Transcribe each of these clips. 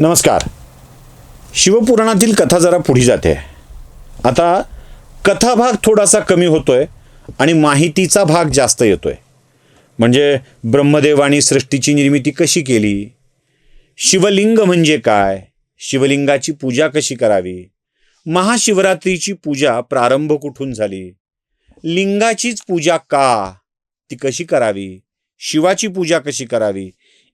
नमस्कार. शिवपुराणातील कथा जरा पुढे जाते. आता कथा भाग थोडासा कमी होतोय आणि माहितीचा भाग जास्त येतोय. म्हणजे ब्रह्मदेवानी सृष्टीची निर्मिती कशी केली, शिवलिंग म्हणजे काय, शिवलिंगाची पूजा कशी करावी, महाशिवरात्रीची पूजा प्रारंभ कुठून झाली, लिंगाचीच पूजा का, ती कशी करावी, शिवाची पूजा कशी करावी,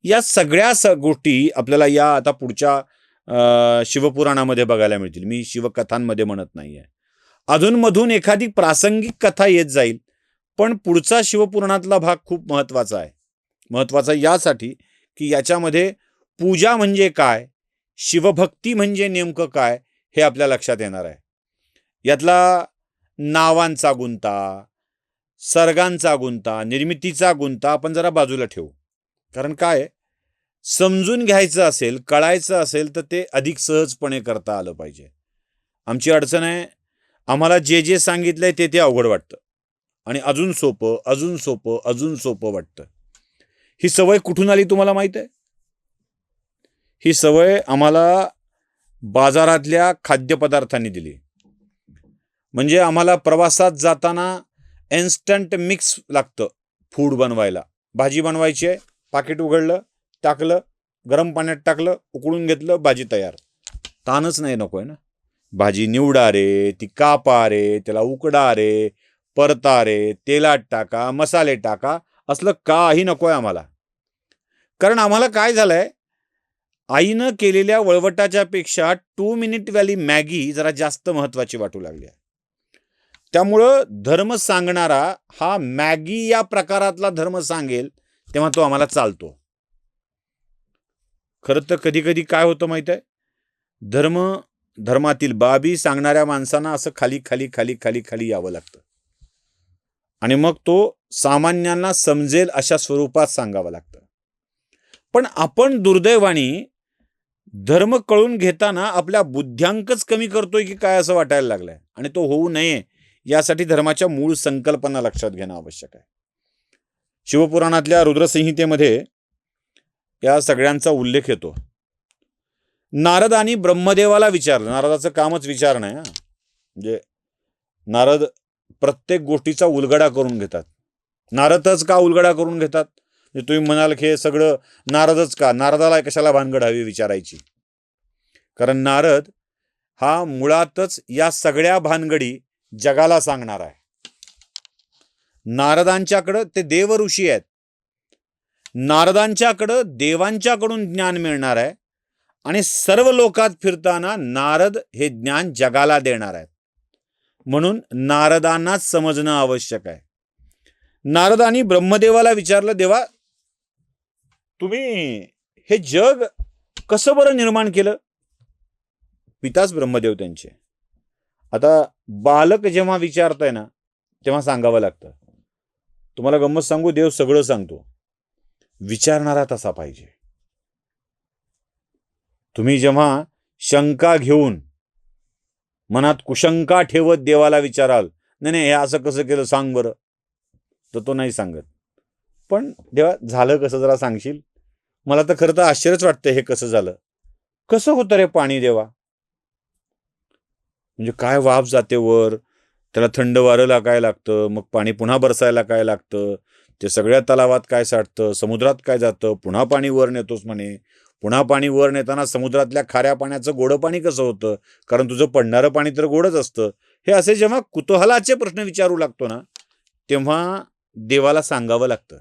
या सगळ्या गोष्टी आपल्याला या आता पुढच्या शिवपुराणामध्ये बघायला मिळतील. मी शिवकथांमध्ये म्हणत नाहीये. अधूनमधून एखादी प्रासंगिक कथा येत जाईल, पण पुढचा शिवपुराणातला भाग खूप महत्त्वाचा आहे. महत्त्वाचा यासाठी की याच्यामध्ये पूजा म्हणजे काय, शिवभक्ती म्हणजे नेमकं काय हे आपल्या लक्षात येणार आहे. यातला नावांचा गुंता, सर्गांचा गुंता, निर्मितीचा गुंता आपण जरा बाजूला ठेवू. कारण काय, समजून घ्यायचं असेल, कळायचं असेल तर ते अधिक सहजपणे करता आलं पाहिजे. आमची अडचण आहे, आम्हाला जे जे सांगितलंय ते अवघड वाटतं आणि अजून सोपं अजून सोपं अजून सोपं वाटतं. ही सवय कुठून आली तुम्हाला माहित आहे? ही सवय आम्हाला बाजारातल्या खाद्यपदार्थांनी दिली. म्हणजे आम्हाला प्रवासात जाताना इन्स्टंट मिक्स लागतं फूड बनवायला. भाजी बनवायची आहे, पाकिट उघडलं, टाकलं, गरम पाण्यात टाकलं, उकळून घेतलं, भाजी तयार. ताणच नाही, नको आहे ना. भाजी निवडा रे, ती कापा रे, त्याला उकडा रे, परता रे, तेलात टाका, मसाले टाका, असलं काही नको आहे आम्हाला. कारण आम्हाला काय झालंय, आईनं केलेल्या वळवटाच्या पेक्षा 2 मिनिट वाली मॅगी जरा जास्त महत्वाची वाटू लागली आहे. त्यामुळं धर्म सांगणारा हा मॅगी या प्रकारातला धर्म सांगेल तेव्हा तो आम्हाला चालतो. खरं तर कधी कधी काय होतं माहित आहे, धर्मातील बाबी सांगणाऱ्या माणसांना असं खाली खाली खाली खाली खाली यावं लागतं आणि मग तो सामान्यांना समजेल अशा स्वरूपात सांगावं लागतं. पण आपण दुर्दैवानी धर्म कळून घेताना आपल्या बुद्ध्यांकच कमी करतोय की काय असं वाटायला लागलंय. आणि तो होऊ नये यासाठी धर्माच्या मूळ संकल्पना लक्षात घेणं आवश्यक आहे. शिवपुराणातल्या रुद्रसंहितेमध्ये या सगळ्यांचा उल्लेख येतो. नारदानी ब्रह्मदेवाला विचारलं. नारदाचं कामच विचारणं आहे. म्हणजे नारद प्रत्येक गोष्टीचा उलगडा करून घेतात. नारदच का उलगडा करून घेतात? म्हणजे तुम्ही म्हणाल की हे सगळं नारदच का, नारदाला कशाला भानगड हवी विचारायची? कारण नारद हा मुळातच या सगळ्या भानगडी जगाला सांगणार आहे. नारदांच्याकडं ते देव ऋषी आहेत. नारदांच्याकडं देवांच्याकडून ज्ञान मिळणार आहे आणि सर्व लोकात फिरताना नारद हे ज्ञान जगाला देणार आहेत. म्हणून नारदांनाच समजणं आवश्यक आहे. नारदांनी ब्रह्मदेवाला विचारलं, देवा तुम्ही हे जग कसं बरं निर्माण केलं? पिताच ब्रह्मदेव त्यांचे. आता बालक जेव्हा विचारताय ना तेव्हा सांगावं लागतं. तुम्हाला गंमत सांगू, देव सगळं सांगतो, विचारणारा तसा पाहिजे. तुम्ही जेव्हा शंका घेऊन मनात कुशंका ठेवत देवाला विचाराल, नाही हे असं कसं केलं सांग बरं, तर तो नाही सांगत. पण देवा झालं कसं जरा सांगशील? मला तर खरं तर आश्चर्यच वाटतं, हे कसं झालं, कसं होतं रे पाणी देवा? म्हणजे काय वाफ जाते वर, त्याला थंड वारं लागायला लागतं, मग पाणी पुन्हा बरसायला काय लागतं, ते सगळ्या तलावात काय साठतं, समुद्रात काय जातं, पुन्हा पाणी वर नेतोस म्हणे. पुन्हा पाणी वर नेताना समुद्रातल्या खाऱ्या पाण्याचं गोडं पाणी कसं होतं? कारण तुझं पडणारं पाणी तर गोडच असतं. हे असे जेव्हा कुतूहलाचे प्रश्न विचारू लागतो ना तेव्हा देवाला सांगावं लागतं.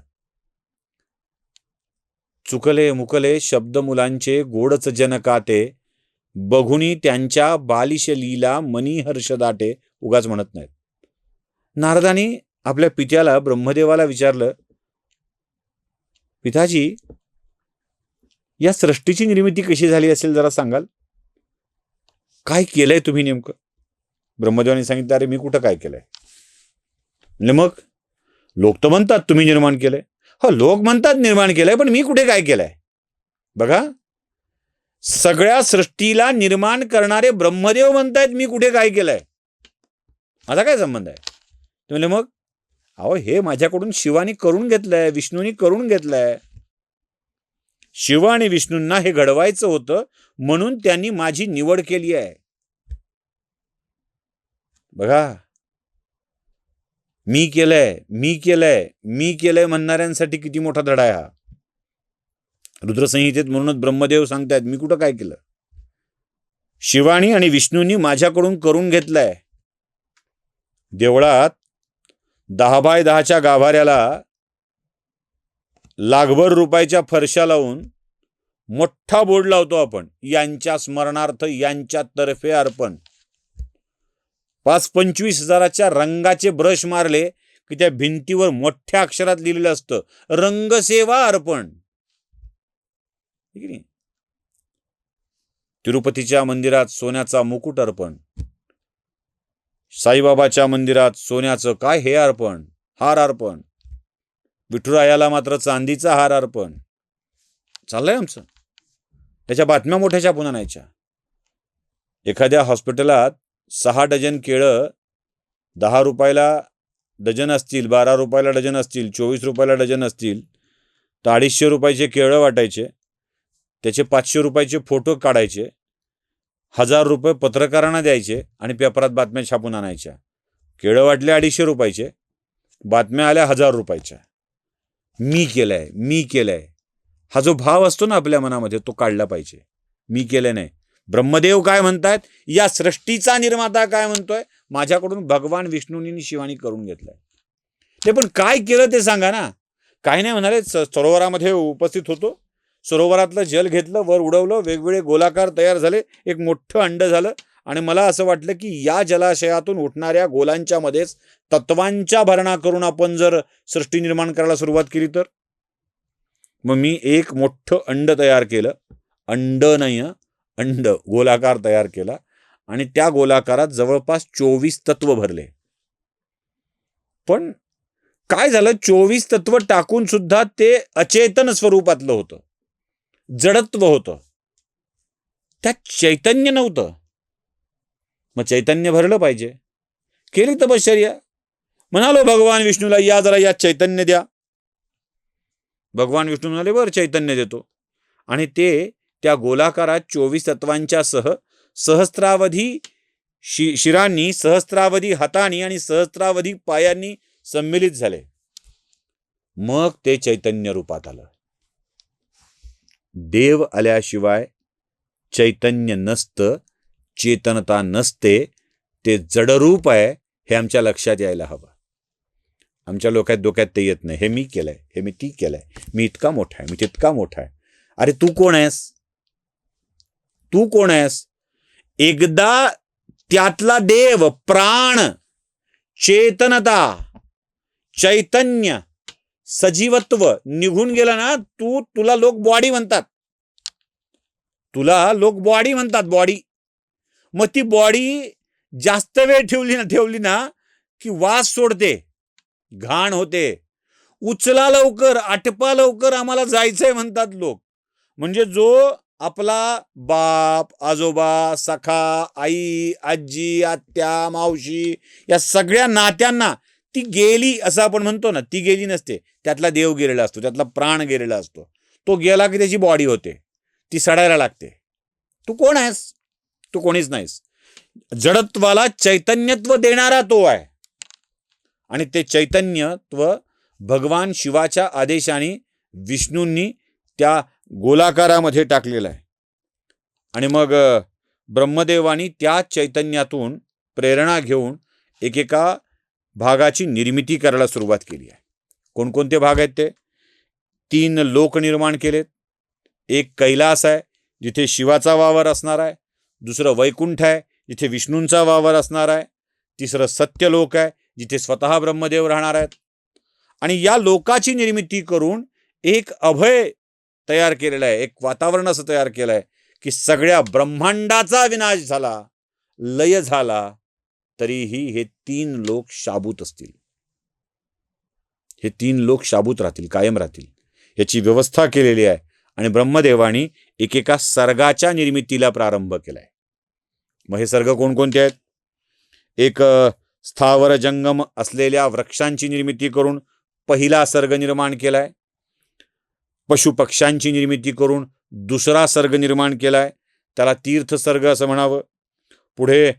चुकले मुकले शब्द मुलांचे गोडच जनकाते, बघुनी त्यांच्या बालिश लीला मनी हर्ष दाटे. उगाच म्हणत नाहीत. नारदानी आपल्या पित्याला ब्रह्मदेवाला विचारलं, पिताजी या सृष्टीची निर्मिती कशी झाली असेल जरा सांगाल? काय केलंय तुम्ही नेमकं? ब्रह्मदेवाने सांगितलं, अरे मी कुठं काय केलंय? म्हणजे मग लोक तर म्हणतात तुम्ही निर्माण केलंय. हो, लोक म्हणतात निर्माण केलंय, पण मी कुठे काय केलंय? बघा, सगळ्या सृष्टीला निर्माण करणारे ब्रह्मदेव म्हणतायत मी कुठे काय केलंय. माझा काय संबंध आहे? ते म्हणले, मग अहो हे माझ्याकडून शिवानी करून घेतलंय, विष्णूनी करून घेतलंय. शिव आणि विष्णूंना हे घडवायचं होतं, म्हणून त्यांनी माझी निवड केली आहे. बघा, मी केलंय, मी केलंय, मी केलंय म्हणणाऱ्यांसाठी किती मोठा धडा आहे हा. रुद्रसंहितेत म्हणूनच ब्रह्मदेव सांगतायत, मी कुठं काय केलं. शिवानी आणि विष्णूंनी माझ्याकडून करून घेतलंय. देवळात 10x10च्या गाभाऱ्याला लाखभर रुपयाच्या फरशा लावून मोठा बोर्ड लावतो आपण, यांच्या स्मरणार्थ यांच्यातर्फे अर्पण. 5-25 हजाराच्या रंगाचे ब्रश मारले की त्या भिंतीवर मोठ्या अक्षरात लिहिलेलं असतं, रंगसेवा अर्पण. तिरुपतीच्या मंदिरात सोन्याचा मुकुट अर्पण, साईबाबाच्या मंदिरात सोन्याचं काय हे अर्पण, हार अर्पण, विठुरायाला मात्र चांदीचा हार अर्पण. चाललंय आमचं. त्याच्या बातम्या मोठ्या छापून आणायच्या. एखाद्या हॉस्पिटलात 6 डझन केळं 10 रुपयाला डझन असतील, 12 रुपयाला डझन असतील, 24 रुपयाला डझन असतील, तर 250 रुपयाचे केळं वाटायचे. त्याचे 500 रुपयाचे फोटो काढायचे, 1000 रुपये पत्रकारांना द्यायचे आणि पेपरात बातम्या छापून आणायच्या. केळं वाटले 250 रुपयाचे, बातम्या आल्या 1000 रुपयाच्या. मी केलंय, मी केलंय, हा जो भाव असतो ना आपल्या मनामध्ये, तो काढला पाहिजे. मी केलंय नाही. ब्रह्मदेव काय म्हणतायत, या सृष्टीचा निर्माता काय म्हणतोय, माझ्याकडून भगवान विष्णूंनी शिवानी करून घेतलंय. ते पण काय केलं ते सांगा ना. काय नाही म्हणाले, सरोवरामध्ये उपस्थित होतो, सरोवरातलं जल घेतलं, वर उडवलं, वेगवेगळे गोलाकार तयार झाले, एक मोठं अंड झालं. आणि मला असं वाटलं की या जलाशयातून उठणाऱ्या गोलांच्या मध्येच तत्वांच्या भरणा करून आपण जर सृष्टी निर्माण करायला सुरुवात केली तर. मग मी एक मोठं अंड तयार केलं, अंड नाही, अंड गोलाकार तयार केला आणि त्या गोलाकारात जवळपास 24 तत्व भरले. पण काय झालं, 24 तत्व टाकून सुद्धा ते अचेतन स्वरूपातलं होतं, जडत्व होतं, त्यात चैतन्य नव्हतं. मग चैतन्य भरलं पाहिजे. केली तपश्चर्या, म्हणालो भगवान विष्णूला, या जरा या चैतन्य द्या. भगवान विष्णू म्हणाले, बरं चैतन्य देतो. आणि ते त्या गोलाकारात 24 तत्वांच्या सहस्त्रावधी शिरांनी, सहस्त्रावधी हातांनी आणि सहस्त्रावधी पायांनी सम्मिलित झाले. मग ते चैतन्य रूपात आलं. देव आल्याशिवाय चैतन्य नसतं, चेतनता नसते, ते जडरूप आहे, हे आमच्या लक्षात यायला हवं. आमच्या डोक्यात ते येत नाही. हे मी केलंय, हे मी ती केलंय, मी इतका मोठा आहे, मी तितका मोठा आहे. अरे तू कोण आहेस, तू कोण आहेस. एकदा त्यातला देव, प्राण, चेतनता, चैतन्य, सजीवत्व निघून गेला ना, तुला लोक बॉडी म्हणतात, तुला लोक बॉडी म्हणतात, बॉडी. मग ती बॉडी जास्त वेळ ठेवली ना की वास सोडते, घाण होते. उचला लवकर, आटपा लवकर, आम्हाला जायचंय म्हणतात लोक. म्हणजे जो आपला बाप, आजोबा, सखा, आई, आजी, आत्या, मावशी, या सगळ्या नात्यांना ती गेली असं आपण म्हणतो ना, ती गेली नसते. त्यातला देव गेलेला असतो, त्यातला प्राण गेलेला असतो. तो गेला की त्याची बॉडी होते, ती सडायला लागते. तू कोण आहेस, तू कोणीच नाहीस. जडत्वाला चैतन्यत्व देणारा तो आहे. आणि ते चैतन्यत्व भगवान शिवाच्या आदेशाने विष्णूंनी त्या गोलाकारामध्ये टाकलेलं आहे. आणि मग ब्रह्मदेवानी त्या चैतन्यातून प्रेरणा घेऊन एकेका भागाची निर्मिती करायला सुरुवात केली आहे. कोणकोणते भाग आहेत ते? 3 लोक निर्माण केलेत. एक कैलास आहे, जिथे शिवाचा वावर असणार आहे. दुसरं वैकुंठ आहे, जिथे विष्णूंचा वावर असणार आहे. तिसरं सत्यलोक आहे, जिथे स्वतः ब्रह्मदेव राहणार आहेत. आणि या लोकाची निर्मिती करून एक अभय तयार केलेलं आहे, एक वातावरण असं तयार केलं आहे की सगळ्या ब्रह्मांडाचा विनाश झाला, लय झाला, तरीही हे 3 लोक शाबूत असतील. हे 3 लोक शाबूत राहतील, कायम राहतील, याची व्यवस्था केलेली आहे. आणि ब्रह्मदेवानी एकेका सर्गाच्या निर्मितीला प्रारंभ केलाय. मग हे सर्ग कोणकोणते आहेत? एक स्थावर जंगम असलेल्या वृक्षांची निर्मिती करून पहिला सर्ग निर्माण केलाय. पशुपक्ष्यांची निर्मिती करून दुसरा सर्ग निर्माण केलाय, त्याला तीर्थसर्ग असं म्हणावं. पुढे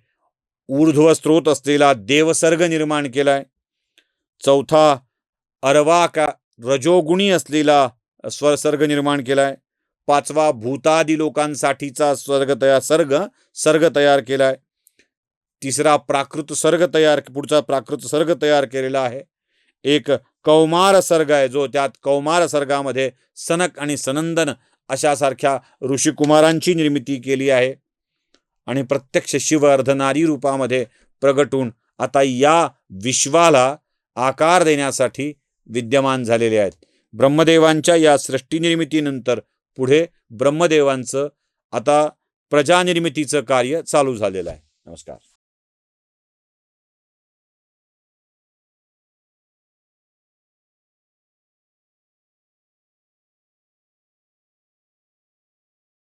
ऊर्ध्व स्त्रोत असलेला देवसर्ग निर्माण केलाय. चौथा अर्वाका रजोगुणी असलेला स्वरसर्ग निर्माण केलाय. पाचवा भूतादी लोकांसाठीचा सर्ग तयार केलाय. तिसरा पुढचा प्राकृत सर्ग तयार केलेला आहे. एक कौमार सर्ग आहे, जो त्यात कौमार सर्गामध्ये सनक आणि सनंदन अशासारख्या ऋषिकुमारांची निर्मिती केली आहे. आणि प्रत्यक्ष शिव अर्धनारी रूपामध्ये प्रगटून आता या विश्वाला आकार देण्यासाठी विद्यमान झालेले आहेत. ब्रह्मदेवांच्या या सृष्टीनिर्मितीनंतर पुढे ब्रह्मदेवांचं आता प्रजानिर्मितीचं कार्य चालू झालेलं आहे. नमस्कार.